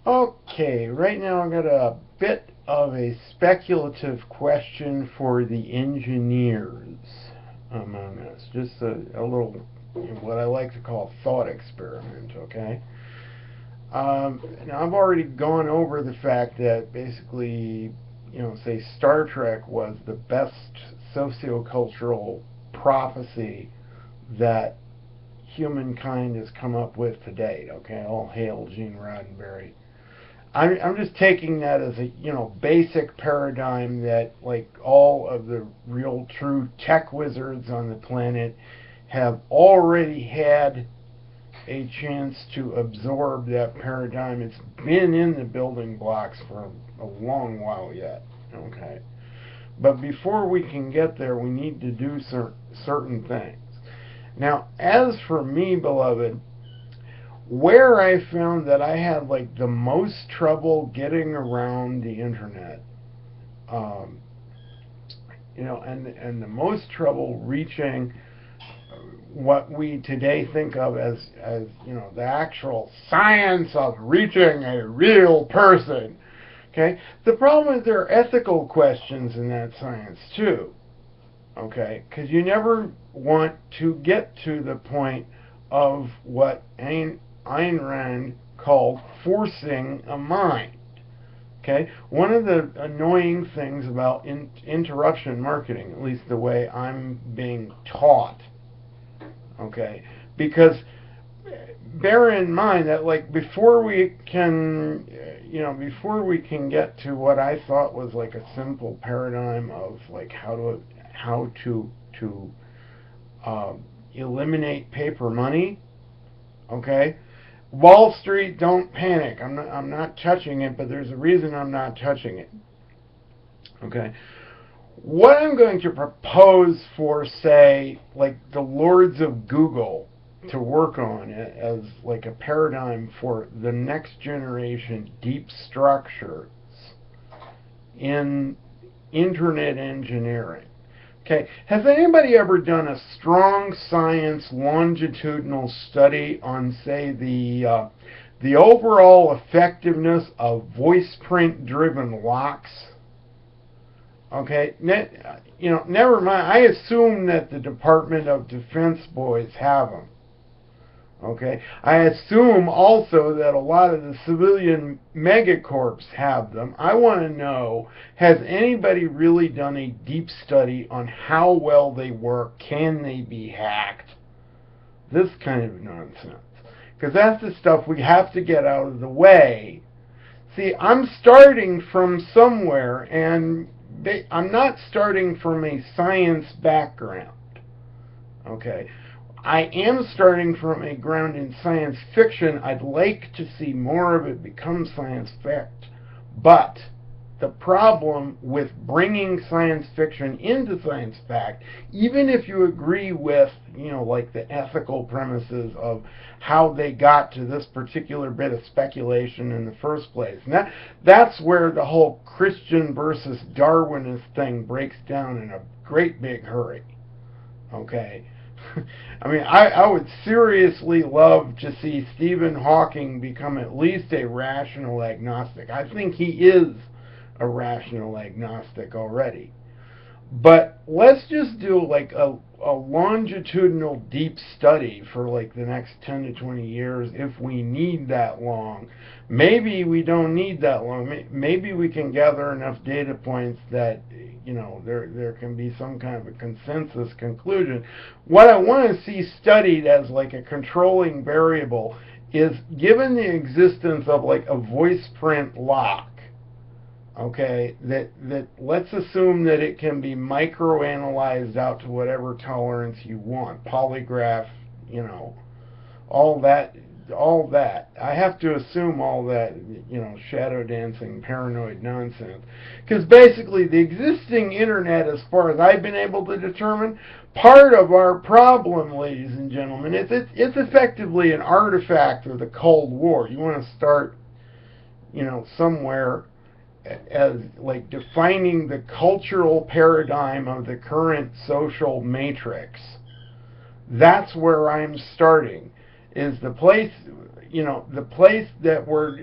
Okay, right now I've got a bit of a speculative question for the engineers among us. Just a little, what I like to call a thought experiment, okay? Now I've already gone over the fact that basically, say Star Trek was the best sociocultural prophecy that humankind has come up with to date, okay? All hail Gene Roddenberry. I'm just taking that as a basic paradigm that like all of the real true tech wizards on the planet have already had a chance to absorb that paradigm. It's been in the building blocks for a long while yet. Okay, but before we can get there, we need to do certain things. Now, as for me, beloved, where I found that I had like the most trouble getting around the internet, um, and the most trouble reaching what we today think of as the actual science of reaching a real person. Okay, the problem is there are ethical questions in that science too. Okay, because you never want to get to the point of what Ayn Rand called forcing a mind. Okay, one of the annoying things about interruption marketing, at least the way I'm being taught, okay, because bear in mind that like before we can get to what I thought was like a simple paradigm of like how to eliminate paper money, okay. Wall Street, don't panic. I'm not touching it, but there's a reason I'm not touching it. Okay. What I'm going to propose for, say, like the Lords of Google to work on as like a paradigm for the next generation deep structures in internet engineering. Okay, has anybody ever done a strong science longitudinal study on, say, the overall effectiveness of voice print driven locks? Okay, never mind. I assume that the Department of Defense boys have them. Okay, I assume also that a lot of the civilian megacorps have them. I want to know, has anybody really done a deep study on how well they work? Can they be hacked? This kind of nonsense. Because that's the stuff we have to get out of the way. See, I'm starting from somewhere, and I'm not starting from a science background. Okay, I am starting from a ground in science fiction. I'd like to see more of it become science fact. But the problem with bringing science fiction into science fact, even if you agree with, like the ethical premises of how they got to this particular bit of speculation in the first place. And that's where the whole Christian versus Darwinist thing breaks down in a great big hurry. Okay? I mean, I would seriously love to see Stephen Hawking become at least a rational agnostic. I think he is a rational agnostic already. But let's just do like a longitudinal deep study for like the next 10 to 20 years if we need that long. Maybe we don't need that long. Maybe we can gather enough data points that there can be some kind of a consensus conclusion. What I want to see studied as like a controlling variable is, given the existence of like a voice print lock, okay, that let's assume that it can be microanalyzed out to whatever tolerance you want, polygraph, all that. I have to assume all that, shadow dancing, paranoid nonsense. Because basically the existing internet, as far as I've been able to determine, part of our problem, ladies and gentlemen, is it's effectively an artifact of the Cold War. You want to start, somewhere as like defining the cultural paradigm of the current social matrix. That's where I'm starting. Is the place, the place that we're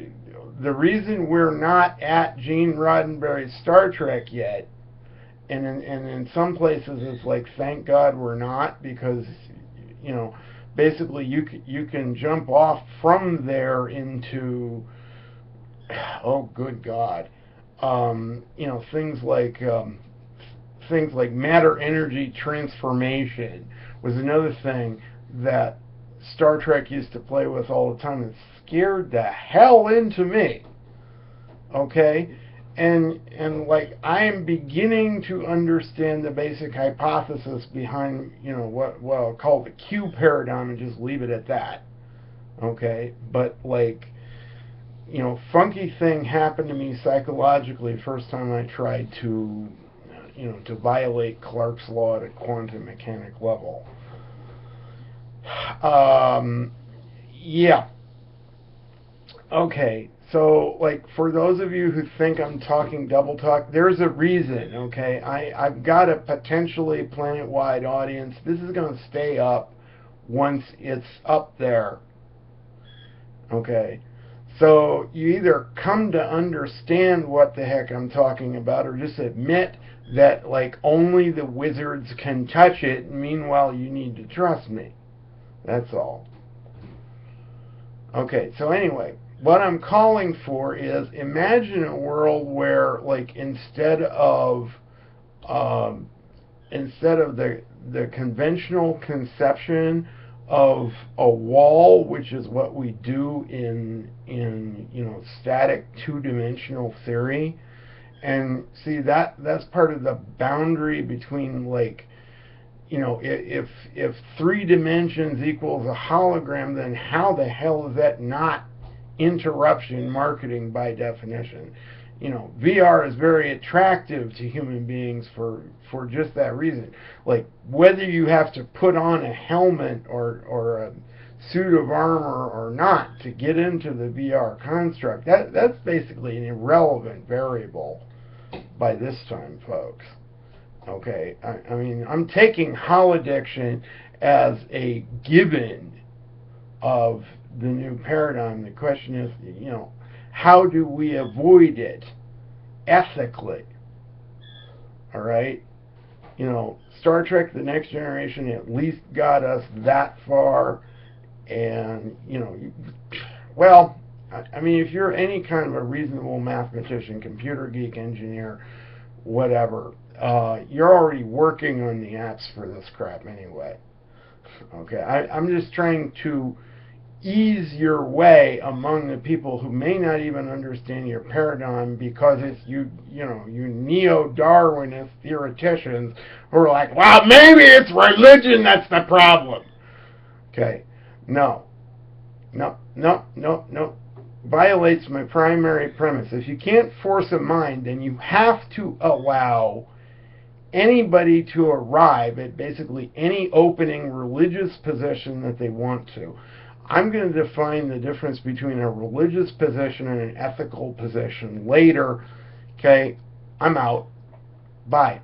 the reason we're not at Gene Roddenberry's Star Trek yet, and in some places it's like, thank God we're not, because, basically you can jump off from there into, oh good God, things like matter energy transformation was another thing that Star Trek used to play with all the time. It scared the hell into me. Okay? And like, I am beginning to understand the basic hypothesis behind, what I'll call the Q paradigm, and just leave it at that. Okay? But like, funky thing happened to me psychologically the first time I tried to, to violate Clarke's law at a quantum mechanic level. Yeah. Okay, so like, for those of you who think I'm talking double talk, there's a reason. Okay, I've got a potentially planet-wide audience. This is going to stay up once it's up there. Okay, so you either come to understand what the heck I'm talking about, or just admit that like only the wizards can touch it, and meanwhile you need to trust me. That's all. Okay, so anyway, what I'm calling for is, imagine a world where, like, instead of the conventional conception of a wall, which is what we do in static two-dimensional theory, and see that's part of the boundary between, like, if 3 dimensions equals a hologram, then how the hell is that not interruption marketing by definition? VR is very attractive to human beings for just that reason. Like, whether you have to put on a helmet or a suit of armor or not to get into the VR construct, that's basically an irrelevant variable by this time, folks. Okay, I mean, I'm taking holodiction as a given of the new paradigm. The question is, how do we avoid it ethically? All right? Star Trek: The Next Generation at least got us that far, and, well, I mean, if you're any kind of a reasonable mathematician, computer geek, engineer, whatever, you're already working on the apps for this crap anyway. Okay, I'm just trying to ease your way among the people who may not even understand your paradigm, because it's you neo-Darwinist theoreticians who are like, well, maybe it's religion that's the problem. Okay, no. Violates my primary premise. If you can't force a mind, then you have to allow anybody to arrive at basically any opening religious position that they want to. I'm going to define the difference between a religious position and an ethical position later. Okay, I'm out. Bye.